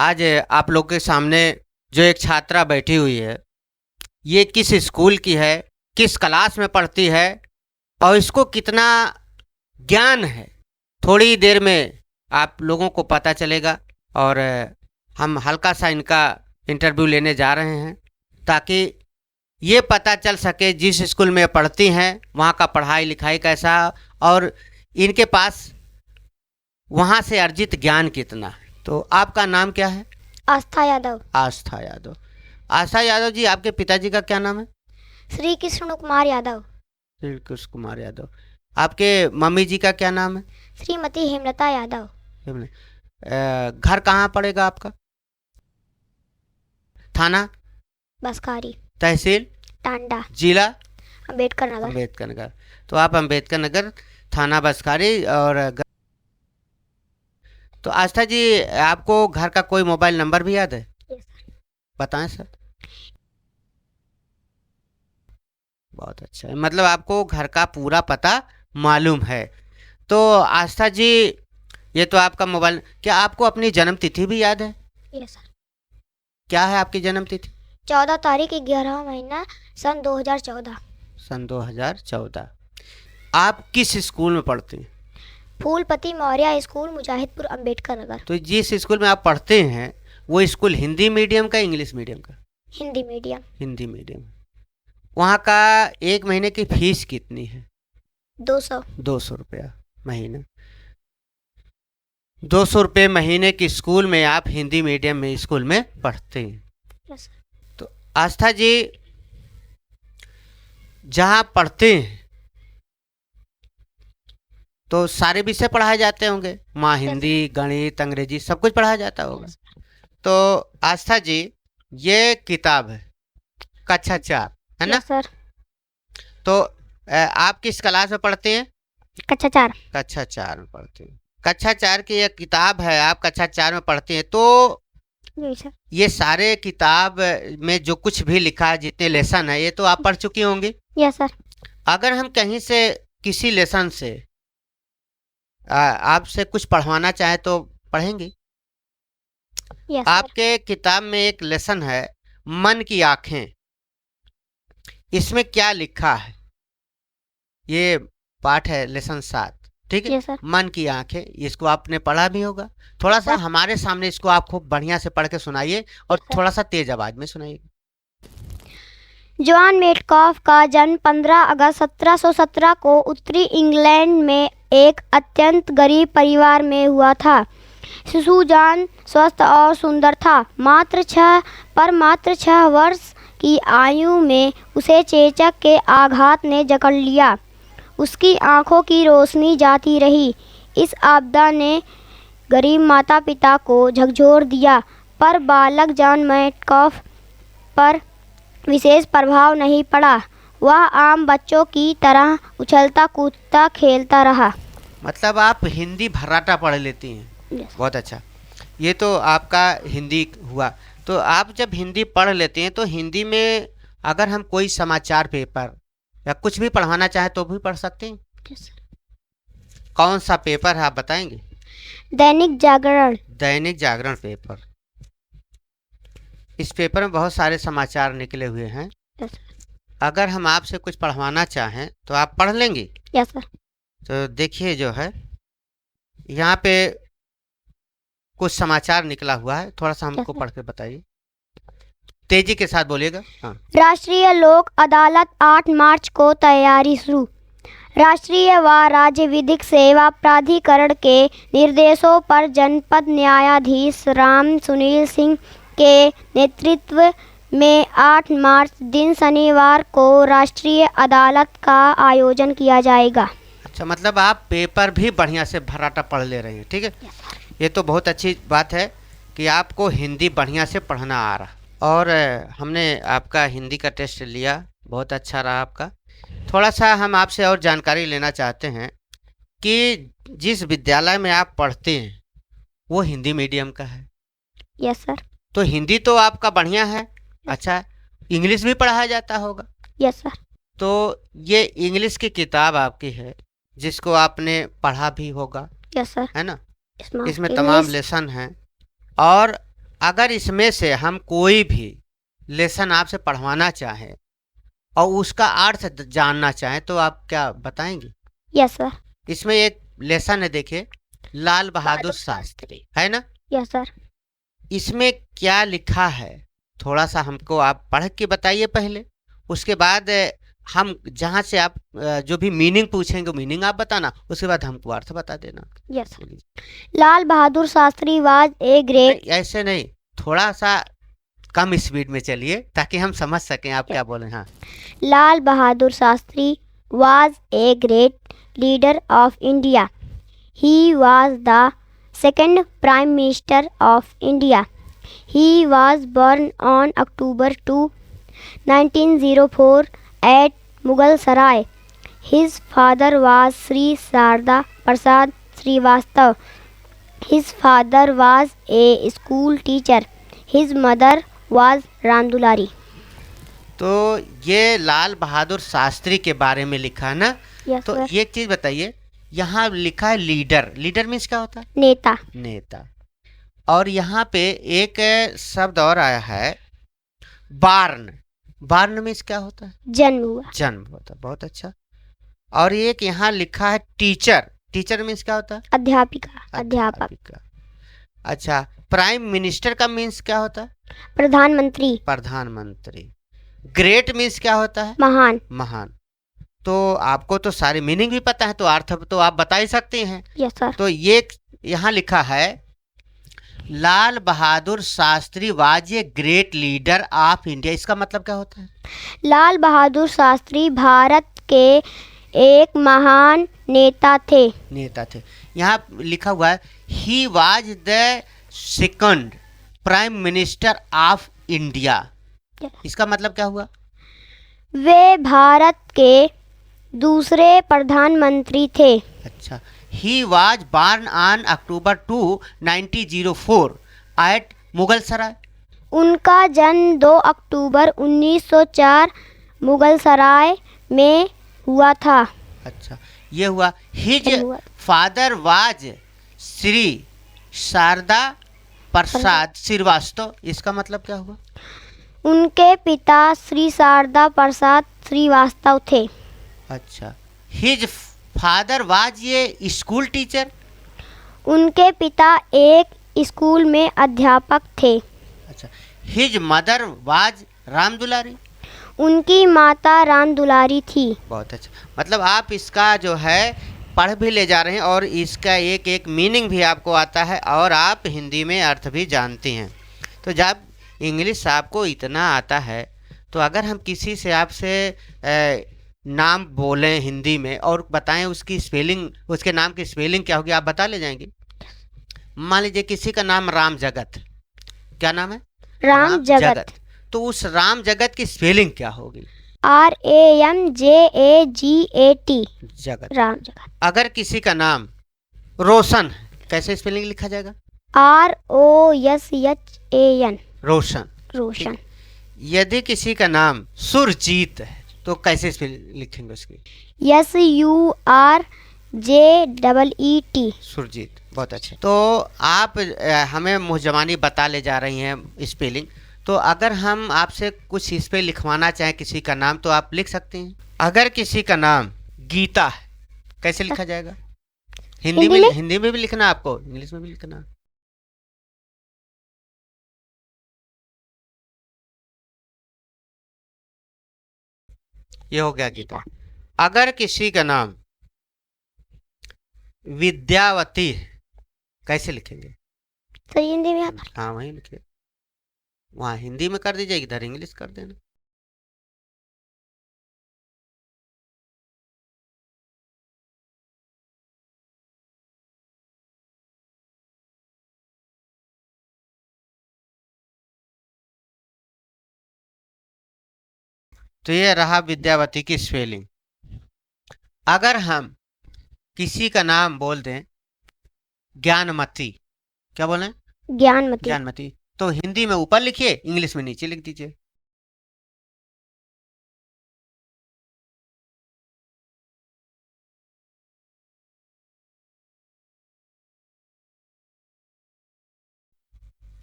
आज आप लोग के सामने जो एक छात्रा बैठी हुई है, ये किस स्कूल की है, किस क्लास में पढ़ती है और इसको कितना ज्ञान है, थोड़ी देर में आप लोगों को पता चलेगा। और हम हल्का सा इनका इंटरव्यू लेने जा रहे हैं ताकि ये पता चल सके जिस स्कूल में पढ़ती हैं वहाँ का पढ़ाई लिखाई कैसा और इनके पास वहाँ से अर्जित ज्ञान कितना है। तो आपका नाम क्या है? आस्था यादव। आस्था यादव। आस्था यादव जी, आपके पिताजी का क्या नाम है? श्री कृष्ण कुमार यादव। श्री कृष्ण कुमार यादव। आपके मम्मी जी का क्या नाम है? श्रीमती हेमलता यादव। घर कहाँ पड़ेगा आपका? थाना? बसकारी। तहसील? टांडा। जिला? अम्बेडकर नगर। अम्बेडकर नगर। तो आप अम्बेडकर नगर, थाना बसकारी। और तो आस्था जी, आपको घर का कोई मोबाइल नंबर भी याद है? Yes sir. बताएं सर। बहुत अच्छा है, मतलब आपको घर का पूरा पता मालूम है। तो आस्था जी, ये तो आपका मोबाइल, क्या आपको अपनी जन्म तिथि भी याद है? Yes sir. क्या है आपकी जन्म तिथि? 14 तारीख 11वां महीना सन 2014। सन 2014। आप किस स्कूल में पढ़ते हैं? फूलपति मौर्य स्कूल, मुजाहिदपुर, अम्बेडकर नगर। तो जिस स्कूल में आप पढ़ते हैं वो स्कूल हिंदी मीडियम का, इंग्लिश मीडियम का? हिंदी मीडियम। हिंदी मीडियम। वहाँ का एक महीने की फीस कितनी है? 200। 200 रुपया महीना। 200 रुपये महीने की स्कूल में आप हिंदी मीडियम में स्कूल में पढ़ते हैं। Yes sir. तो आस्था जी, जहाँ पढ़ते हैं तो सारे विषय पढ़ाए जाते होंगे, माँ हिंदी, गणित, अंग्रेजी सब कुछ पढ़ाया जाता होगा। तो आस्था जी, ये किताब है कक्षा 4, है ना? Yes sir. तो आप किस क्लास में पढ़ते हैं? कक्षा 4। कक्षा 4 में पढ़ते हैं। कक्षा 4 की एक किताब है, आप कक्षा 4 में पढ़ते हैं। तो जी सर। ये सारे किताब में जो कुछ भी लिखा है, जितने लेसन है, ये तो आप पढ़ चुकी होंगी। Yes sir. अगर हम कहीं से किसी लेसन से आपसे कुछ पढ़वाना चाहे तो पढ़ेंगी? Yes sir. आपके किताब में एक लेसन है, मन की आंखें। इसमें क्या लिखा है? ये पाठ है लेसन 7, ठीक है? Yes sir. मन की आंखें, इसको आपने पढ़ा भी होगा। थोड़ा सा हमारे सामने इसको आप खूब बढ़िया से पढ़ के सुनाइए और थोड़ा सा तेज आवाज में सुनाइए। जॉन मेटकॉफ का जन्म 15 अगस्त 1717 को उत्तरी इंग्लैंड में एक अत्यंत गरीब परिवार में हुआ था। शिशु जॉन स्वस्थ और सुंदर था। मात्र 6 वर्ष की आयु में उसे चेचक के आघात ने जकड़ लिया। उसकी आंखों की रोशनी जाती रही। इस आपदा ने गरीब माता पिता को झकझोर दिया, पर बालक जॉन मेटकॉफ पर विशेष प्रभाव नहीं पड़ा। वह आम बच्चों की तरह उछलता कूदता खेलता रहा। मतलब आप हिंदी भर्राटा पढ़ लेती हैं। Yes. बहुत अच्छा। ये तो आपका हिंदी हुआ। तो आप जब हिंदी पढ़ लेते हैं तो हिंदी में अगर हम कोई समाचार पेपर या कुछ भी पढ़वाना चाहे तो भी पढ़ सकते हैं? Yes. कौन सा पेपर है आप बताएंगे? दैनिक जागरण। दैनिक जागरण पेपर। इस पेपर में बहुत सारे समाचार निकले हुए हैं। Yes. अगर हम आपसे कुछ पढ़वाना चाहें तो आप पढ़ लेंगे? Yes, sir. तो देखिए, जो है यहाँ पे कुछ समाचार निकला हुआ है, थोड़ा सा हमको पढ़ के बताइए, तेजी के साथ बोलिएगा। हाँ। राष्ट्रीय लोक अदालत 8 मार्च को तैयारी शुरू। राष्ट्रीय व राज्य विधिक सेवा प्राधिकरण के निर्देशों पर जनपद न्यायाधीश राम सुनील सिंह के नेतृत्व में 8 मार्च दिन शनिवार को राष्ट्रीय अदालत का आयोजन किया जाएगा। अच्छा, मतलब आप पेपर भी बढ़िया से भर्राटा पढ़ ले रहे हैं, ठीक है? ये तो बहुत अच्छी बात है कि आपको हिंदी बढ़िया से पढ़ना आ रहा। और हमने आपका हिंदी का टेस्ट लिया, बहुत अच्छा रहा आपका। थोड़ा सा हम आपसे और जानकारी लेना चाहते हैं कि जिस विद्यालय में आप पढ़ते हैं वो हिंदी मीडियम का है? Yes sir. तो हिंदी तो आपका बढ़िया है। अच्छा, इंग्लिश भी पढ़ाया जाता होगा? Yes sir. तो ये इंग्लिश की किताब आपकी है जिसको आपने पढ़ा भी होगा? Yes sir. है ना? इसमें तमाम लेसन हैं और अगर इसमें से हम कोई भी लेसन आपसे पढ़वाना चाहें और उसका अर्थ जानना चाहें तो आप क्या बताएंगे? Yes sir. इसमें एक लेसन है, देखिए, लाल बहादुर शास्त्री, है ना? Yes sir. इसमें क्या लिखा है, थोड़ा सा हमको आप पढ़ के बताइए पहले। उसके बाद हम जहाँ से आप जो भी मीनिंग पूछेंगे मीनिंग आप बताना, उसके बाद हमको अर्थ बता देना। Yes sir. Lal Bahadur Shastri was a great. नहीं, ऐसे नहीं, थोड़ा सा कम स्पीड में चलिए ताकि हम समझ सकें आप क्या बोले। हाँ, लाल Bahadur Shastri was a great leader of India. He was the second Prime Minister of India. He was born on October 2, 1904 at Mughal Sarai. His father was Sri Sarda Prasad Srivastav. His father was a school teacher. His mother was Ramdulari. तो ये लाल बहादुर शास्त्री के बारे में लिखा है ना? Yes, तो sir. ये एक चीज बताइए, यहाँ लिखा है लीडर। लीडर मीन्स क्या होता है? नेता. नेता। और यहाँ पे एक शब्द और आया है, बार्न। बार्न मीन्स क्या होता है? जन्म हुआ. जन्म होता है। बहुत अच्छा। और एक यहाँ लिखा है टीचर। टीचर मीन्स क्या होता है? अध्यापिका. अध्यापक. अध्यापिका। अच्छा, प्राइम मिनिस्टर का मीन्स क्या होता है? प्रधानमंत्री. प्रधानमंत्री। ग्रेट मीन्स क्या होता है? महान. महान। तो आपको तो सारी मीनिंग भी पता है, तो अर्थ तो आप बता ही सकते हैं। Yes sir. तो ये यहाँ लिखा है, Lal Bahadur Shastri was a great leader of India. इसका मतलब क्या होता है? लाल बहादुर शास्त्री भारत के एक महान नेता थे. नेता थे। यहाँ लिखा हुआ है, he was the second prime minister of India. इसका मतलब क्या हुआ? वे भारत के दूसरे प्रधानमंत्री थे. अच्छा, he was born on October 2, 1904 at Mughal Sarai. उनका जन्म 2 अक्टूबर 1904 मुगल सराय में हुआ था. अच्छा, ये हुआ। हिज धन्यवाद. फादर वाज श्री शारदा प्रसाद श्रीवास्तव। इसका मतलब क्या हुआ? उनके पिता श्री शारदा प्रसाद श्रीवास्तव थे. अच्छा, हिज फादर वाज ये स्कूल टीचर। उनके पिता एक स्कूल में अध्यापक थे. अच्छा, his mother was Ram Dulari. उनकी माता राम दुलारी थी. बहुत अच्छा। मतलब आप इसका जो है पढ़ भी ले जा रहे हैं और इसका एक एक मीनिंग भी आपको आता है और आप हिंदी में अर्थ भी जानती हैं। तो जब इंग्लिश आपको इतना आता है तो अगर हम किसी से आपसे नाम बोलें हिंदी में और बताएं उसकी स्पेलिंग, उसके नाम की स्पेलिंग क्या होगी, आप बता ले जाएंगे? मान लीजिए किसी का नाम राम जगत। क्या नाम है? राम जगत. तो उस राम जगत की स्पेलिंग क्या होगी? RAMJAGAT. जगत। राम जगत. अगर किसी का नाम रोशन है, कैसे स्पेलिंग लिखा जाएगा? ROSHAN. रोशन। रोशन. यदि किसी का नाम सुरजीत है तो कैसे स्पेलिंग लिखेंगे उसकी? SURJEET. सुरजीत। बहुत अच्छे। तो आप हमें मुहजबानी बता ले जा रही हैं स्पेलिंग। तो अगर हम आपसे कुछ इस पे लिखवाना चाहें किसी का नाम तो आप लिख सकते हैं। अगर किसी का नाम गीता है, कैसे लिखा जाएगा? हिंदी में भी लिखना आपको, इंग्लिश में भी लिखना। ये हो गया गीता। अगर किसी का नाम विद्यावती है, कैसे लिखेंगे? सही हिंदी में. हाँ, वहीं लिखिए। वहाँ हिंदी में कर दीजिए, इधर इंग्लिश कर देना। तो ये रहा विद्यावती की स्पेलिंग। अगर हम किसी का नाम बोल दें ज्ञानमती, क्या बोले? ज्ञानमती. ज्ञानमती। तो हिंदी में ऊपर लिखिए, इंग्लिश में नीचे लिख दीजिए।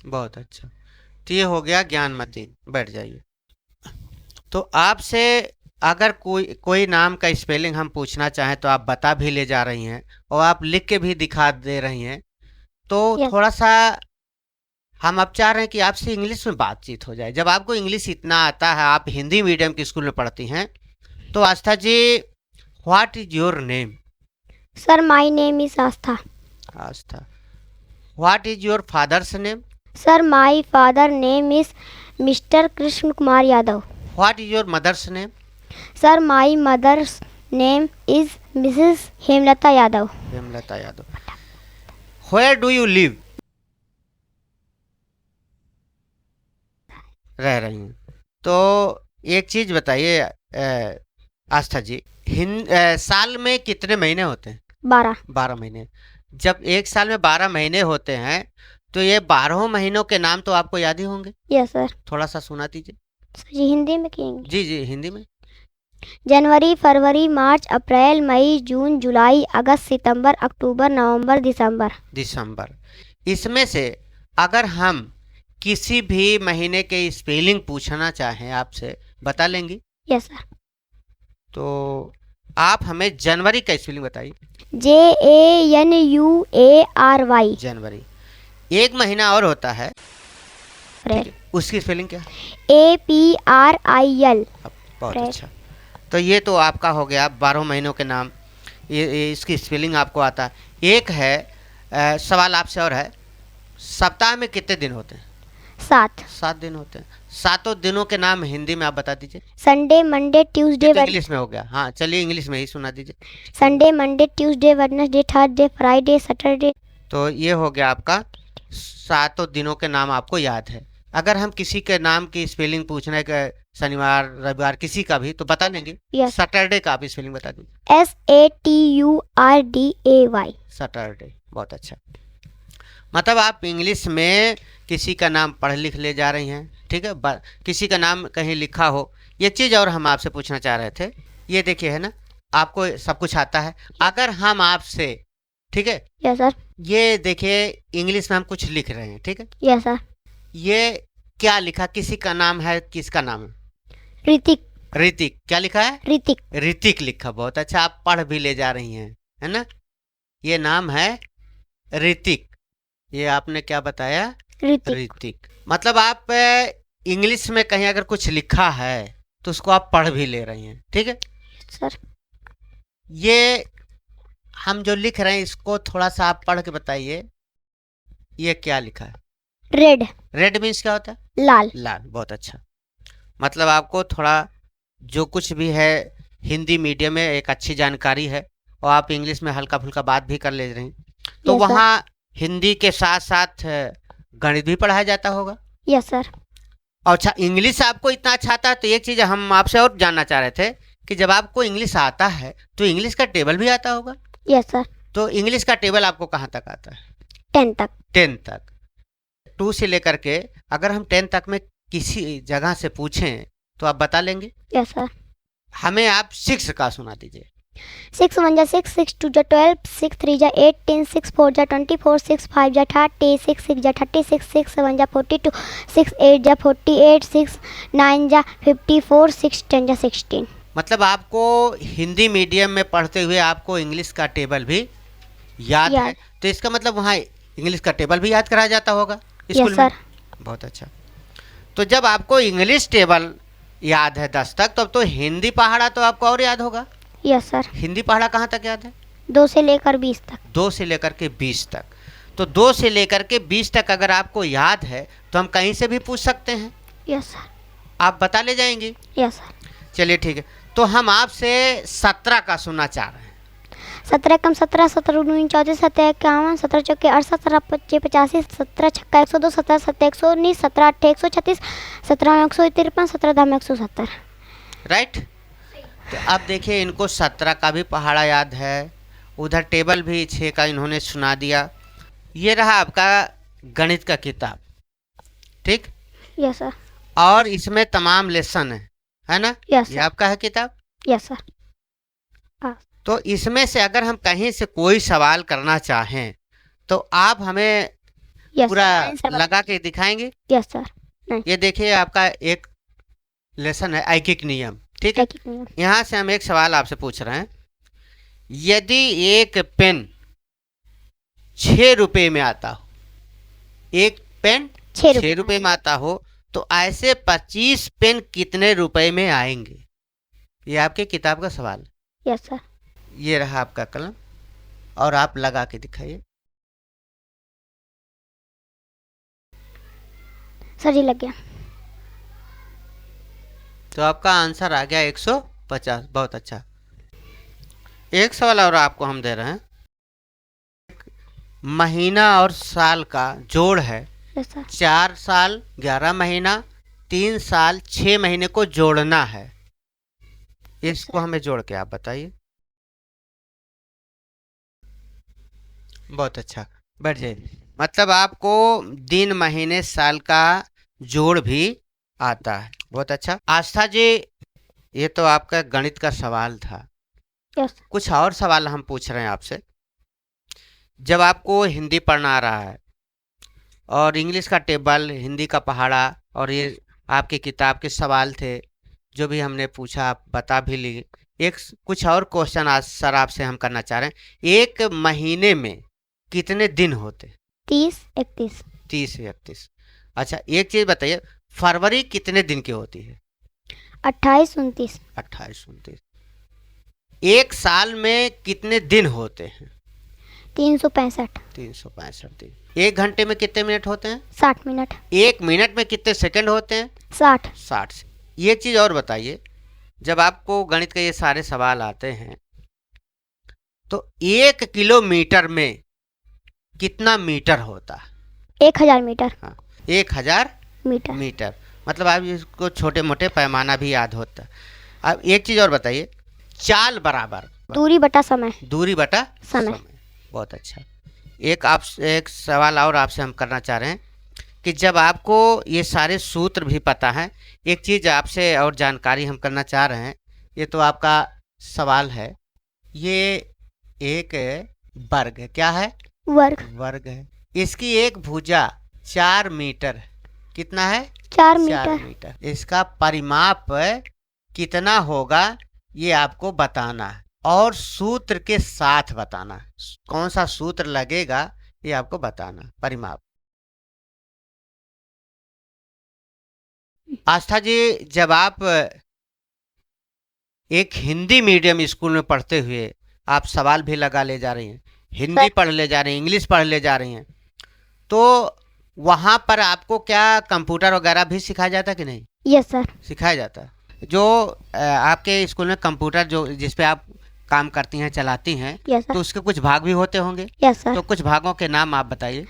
बहुत अच्छा। तो ये हो गया ज्ञानमती, बैठ जाइए। तो आपसे अगर कोई कोई नाम का स्पेलिंग हम पूछना चाहें तो आप बता भी ले जा रही हैं और आप लिख के भी दिखा दे रही हैं, तो यस। थोड़ा सा हम अब चाह रहे हैं कि आपसे इंग्लिश में बातचीत हो जाए। जब आपको इंग्लिश इतना आता है, आप हिंदी मीडियम के स्कूल में पढ़ती हैं, तो Aastha ji, what is your name? Sir my name is Aastha. Aastha. What is your father's name? Sir my father name is Mr Krishna Kumar Yadav. What is your mother's name? Sir my mother's name is Mrs Hemlata Yadav. Hemlata Yadav. Where do you live? रह रही हैं। तो एक चीज बताइए आस्था जी, साल में कितने महीने होते हैं? 12। 12 महीने। जब एक साल में 12 महीने होते हैं, तो ये 12 महीनों के नाम तो आपको याद ही होंगे। Yes sir. थोड़ा सा सुना दीजिए। सर जी हिंदी में कहेंगे? जी जी, हिंदी में। जनवरी, फरवरी, मार्च, अप्रैल, मई, जून, जुलाई, अगस्त, सितंबर, अक्टूबर, नवंबर, दिसंबर। दिसंबर। इसमें से अगर हम किसी भी महीने के स्पेलिंग पूछना चाहें आपसे, बता लेंगी? Yes sir. तो आप हमें जनवरी का स्पेलिंग बताइए। JANUARY। जनवरी। एक महीना और होता है, अप्रैल। ठीक है, उसकी स्पेलिंग क्या है? APRIL। बहुत अप्रैल। अच्छा। तो ये तो आपका हो गया 12 महीनों के नाम, ये इसकी स्पेलिंग आपको आता है। एक है सवाल आपसे और है, सप्ताह में कितने दिन होते हैं? 7। 7 दिन होते हैं। सातों दिनों के नाम हिंदी में आप बता दीजिए। संडे, मंडे, ट्यूसडे, तो इंग्लिश में हो गया। हाँ चलिए, इंग्लिश में ही सुना दीजिए। Sunday, Monday, Tuesday, Wednesday, Thursday, Friday, Saturday. तो ये हो गया आपका, सातों दिनों के नाम आपको याद है। अगर हम किसी के नाम की स्पेलिंग पूछना है, शनिवार रविवार किसी का भी, तो बता देंगे? यस। सैटरडे का आप स्पेलिंग बता दीजिए। SATURDAY। सैटरडे। बहुत अच्छा। मतलब आप इंग्लिश में किसी का नाम पढ़ लिख ले जा रही हैं, ठीक है। किसी का नाम कहीं लिखा हो। ये चीज़ और हम आपसे पूछना चाह रहे थे, ये देखिए है ना, आपको सब कुछ आता है। अगर हम आपसे, ठीक है, यस सर। ये देखिए इंग्लिश में हम कुछ लिख रहे हैं, ठीक है, यस सर। ये क्या लिखा? किसी का नाम है, किसका नाम है? ऋतिक। ऋतिक। क्या लिखा है? ऋतिक। ऋतिक लिखा। बहुत अच्छा, आप पढ़ भी ले जा रही हैं, है ना। ये नाम है ऋतिक। ये आपने क्या बताया? ऋतिक। ऋतिक। मतलब आप इंग्लिश में कहीं अगर कुछ लिखा है तो उसको आप पढ़ भी ले रही हैं, ठीक है। सर ये हम जो लिख रहे हैं इसको थोड़ा सा आप पढ़ के बताइए, ये क्या लिखा है? रेड। रेड मीन्स क्या होता है? लाल। लाल। बहुत अच्छा। मतलब आपको थोड़ा जो कुछ भी है हिंदी मीडियम में एक अच्छी जानकारी है, और आप इंग्लिश में हल्का फुल्का बात भी कर ले रही हैं। तो यस सर। वहाँ हिंदी के साथ साथ गणित भी पढ़ाया जाता होगा। Yes sir. और अच्छा, इंग्लिश आपको इतना अच्छा आता है, तो एक चीज़ हम आपसे और जानना चाह रहे थे कि जब आपको इंग्लिश आता है तो इंग्लिश का टेबल भी आता होगा। Yes sir. तो इंग्लिश का टेबल आपको कहाँ तक आता है? 10 तक। 10 तक। 2 से लेकर के अगर हम 10 तक में किसी जगह से पूछें तो आप बता लेंगे? Yes sir. हमें आप 6 का सुना दीजिए। 6 1 जा 6, 6 2 जा 12, 6 3 जा 18, 6 4 जा 24, 6 5 जा 30, 6 6 जा 36, 6 7 जा 42, 6 8 जा 48, 6 9 जा 54, 6 10 जा 16। मतलब आपको हिंदी मीडियम में पढ़ते हुए आपको इंग्लिश का टेबल भी याद है, तो इसका मतलब वहाँ इंग्लिश का टेबल भी याद कराया जाता होगा स्कूल में। बहुत अच्छा। तो जब आपको इंग्लिश टेबल याद है 10 तक, तब तो हिंदी पहाड़ा तो आपको और याद होगा। Yes sir. हिंदी पहाड़ा कहाँ तक याद है? 2 से लेकर 20 तक। 2 से लेकर के 20 तक। तो 2 से लेकर के 20 तक अगर आपको याद है तो हम कहीं से भी पूछ सकते हैं। Yes sir. आप बता ले जाएंगी? Yes sir. चलिए ठीक है। तो हम आपसे 17 का सुनना चाह रहे हैं। 17 कम 17, 17 19 34, 17 51, 17 चौके 68, 17 25 85, 17 छक्का 102, 17 7 119, 17 8 136, 17 153, 17 दाम 170। राइट। तो अब देखिए इनको 17 का भी पहाड़ा याद है, उधर टेबल भी 6 का इन्होंने सुना दिया। ये रहा आपका गणित का किताब, ठीक। Yes sir. और इसमें तमाम लेसन है ना। यस ये आपका है किताब। Yes sir. तो इसमें से अगर हम कहीं से कोई सवाल करना चाहें तो आप हमें यस पूरा आंसर लगा के दिखाएंगे? Yes sir. ये देखिए आपका एक लेसन है ऐकिक नियम, ठीक है। यहाँ से हम एक सवाल आपसे पूछ रहे हैं, यदि एक पेन 6 रुपए में आता हो, एक पेन 6 रुपए में आता हो, तो ऐसे 25 पेन कितने रुपए में आएंगे? ये आपके किताब का सवाल है। Yes sir. ये रहा आपका कलम और आप लगा के दिखाइए। सर जी लग गया। तो आपका आंसर आ गया 150। बहुत अच्छा। एक सवाल और आपको हम दे रहे हैं, महीना और साल का जोड़ है। Yes sir. 4 साल 11 महीना, 3 साल 6 महीने को जोड़ना है। इसको हमें जोड़ के आप बताइए। बहुत अच्छा, बैठ जाइए। मतलब आपको दिन महीने साल का जोड़ भी आता है। बहुत अच्छा। आस्था जी, ये तो आपका गणित का सवाल था। यस। कुछ और सवाल हम पूछ रहे हैं आपसे। जब आपको हिंदी पढ़ना आ रहा है और इंग्लिश का टेबल, हिंदी का पहाड़ा, और ये आपकी किताब के सवाल थे जो भी हमने पूछा, आप बता भी ली। एक कुछ और क्वेश्चन आज सर आपसे हम करना चाह रहे हैं। एक महीने में कितने दिन होते? 30, 31। 30 या 31। अच्छा, एक चीज बताइए, फरवरी कितने दिन की होती है? 28, 29। 28, 29। एक साल में कितने दिन होते हैं? 365। 365 दिन। एक घंटे में कितने मिनट होते हैं? 60 मिनट। एक मिनट में कितने सेकंड होते हैं? 60। 60। ये चीज और बताइए, जब आपको गणित के ये सारे सवाल आते हैं तो 1 किलोमीटर में कितना मीटर होता है? 1000 मीटर। हाँ, 1000 मीटर। मतलब आप इसको छोटे मोटे पैमाना भी याद होता है। अब एक चीज और बताइए, चाल बराबर दूरी बटा समय। दूरी बटा समय। बहुत अच्छा। एक सवाल और आपसे हम करना चाह रहे हैं कि जब आपको ये सारे सूत्र भी पता है, एक चीज आपसे और जानकारी हम करना चाह रहे हैं। ये तो आपका सवाल है, ये एक वर्ग है। क्या है? वर्ग है। इसकी एक भुजा 4 मीटर है। कितना है? 4 मीटर। इसका परिमाप कितना होगा ये आपको बताना है, और सूत्र के साथ बताना है। कौन सा सूत्र लगेगा ये आपको बताना है। परिमाप। आस्था जी, जब आप एक हिंदी मीडियम स्कूल में पढ़ते हुए आप सवाल भी लगा ले जा रही हैं, हिंदी पढ़ ले जा रही हैं, इंग्लिश पढ़ ले जा रही हैं, तो वहाँ पर आपको क्या कंप्यूटर वगैरह भी सिखाया जाता कि नहीं? Yes sir. सिखाया जाता है। जो आपके स्कूल में कंप्यूटर जो जिस पे आप काम करती हैं, चलाती हैं, तो उसके कुछ भाग भी होते होंगे। Yes sir. तो कुछ भागों के नाम आप बताइए।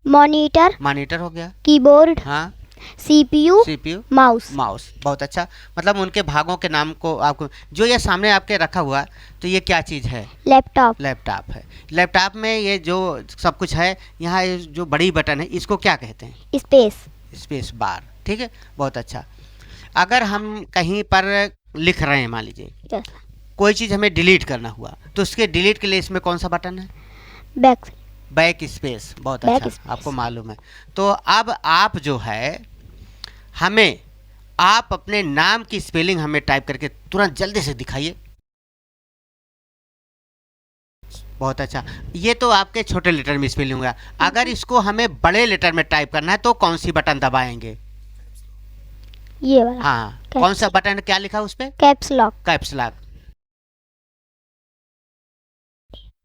मॉनिटर हो गया, कीबोर्ड, हाँ, सीपीयू, माउस। बहुत अच्छा। मतलब उनके भागों के नाम को आपको, जो ये सामने आपके रखा हुआ, तो ये क्या चीज़ है? लैपटॉप है। लैपटॉप में ये जो सब कुछ है, यहाँ जो बड़ी बटन है इसको क्या कहते हैं? Space bar. ठीक है, बहुत अच्छा। अगर हम कहीं पर लिख रहे हैं, मान लीजिए कोई चीज़ हमें डिलीट करना हुआ, तो उसके डिलीट के लिए इसमें कौन सा बटन है? Back space. बहुत अच्छा, आपको मालूम है। तो अब आप जो है हमें, आप अपने नाम की स्पेलिंग हमें टाइप करके तुरंत जल्दी से दिखाइए। बहुत अच्छा। ये तो आपके छोटे लेटर में स्पेलिंग हुआ। अगर इसको हमें बड़े लेटर में टाइप करना है तो कौन सी बटन दबाएंगे? ये वाला। हाँ, कौन सा बटन? क्या लिखा उस पे? Caps lock.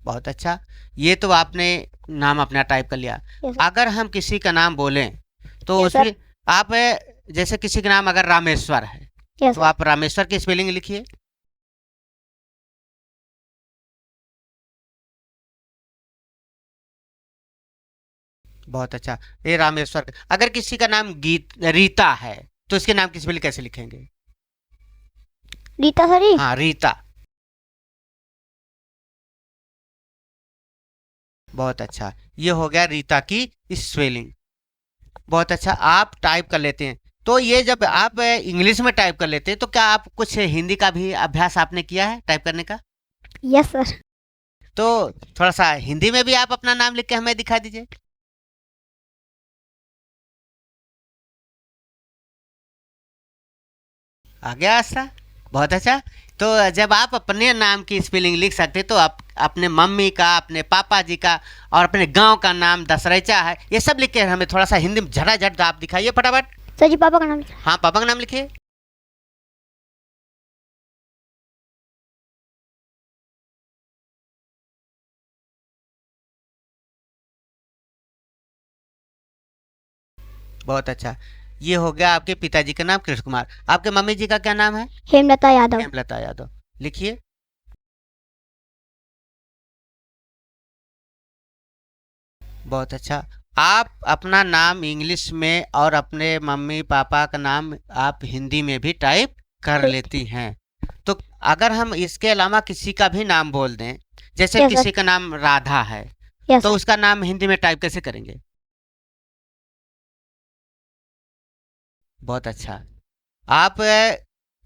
बहुत अच्छा। ये तो आपने नाम अपना टाइप कर लिया। अगर हम किसी का नाम बोलें तो उसमें आप, जैसे किसी का नाम अगर रामेश्वर है, तो आप रामेश्वर की स्पेलिंग लिखिए। बहुत अच्छा। ये रामेश्वर। अगर किसी का नाम रीता है, तो इसके नाम की स्पेलिंग कैसे लिखेंगे? रीता सर। हाँ, रीता। बहुत अच्छा, ये हो गया रीता की स्पेलिंग। बहुत अच्छा, आप टाइप कर लेते हैं। तो ये जब आप इंग्लिश में टाइप कर लेते हैं, तो क्या आप कुछ हिंदी का भी अभ्यास आपने किया है टाइप करने का? Yes sir. तो थोड़ा सा हिंदी में भी आप अपना नाम लिख के हमें दिखा दीजिए। आ गया आस्था, बहुत अच्छा। तो जब आप अपने नाम की स्पेलिंग लिख सकते तो आप अपने मम्मी का, अपने पापा जी का और अपने गांव का नाम दसरैचा है, ये सब लिख के हमें थोड़ा सा हिंदी में झटाझट आप दिखाइए फटाफट। सर जी पापा का नाम लिखना हाँ, पापा का नाम लिखिए। बहुत अच्छा। ये हो गया आपके पिताजी का नाम कृष्ण कुमार। आपके मम्मी जी का क्या नाम है? है। हेमलता यादव। हेमलता यादव। लिखिए। बहुत अच्छा। आप अपना नाम इंग्लिश में और अपने मम्मी पापा का नाम आप हिंदी में भी टाइप कर लेती हैं। तो अगर हम इसके अलावा किसी का भी नाम बोल दें, जैसे यस किसी सर। का नाम राधा है, यस तो सर। उसका नाम हिंदी में टाइप कैसे करेंगे? बहुत अच्छा। आप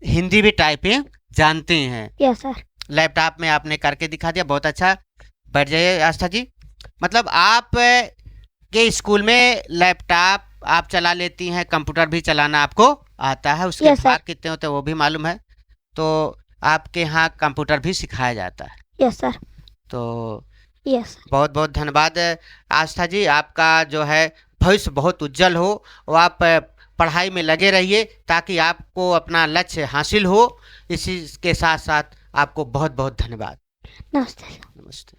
हिंदी भी टाइपिंग जानती हैं। Yes sir. लैपटॉप में आपने करके दिखा दिया, बहुत अच्छा। बैठ जाइए आस्था जी। मतलब आप के स्कूल में लैपटॉप आप चला लेती हैं, कंप्यूटर भी चलाना आपको आता है, उसके यस सर। भाग कितने होते हैं वो भी मालूम है। तो आपके यहाँ कंप्यूटर भी सिखाया जाता है। Yes sir. तो यस। बहुत बहुत धन्यवाद आस्था जी। आपका जो है भविष्य बहुत उज्जवल हो और आप पढ़ाई में लगे रहिए ताकि आपको अपना लक्ष्य हासिल हो। इसी के साथ साथ आपको बहुत बहुत धन्यवाद। नमस्ते। नमस्ते।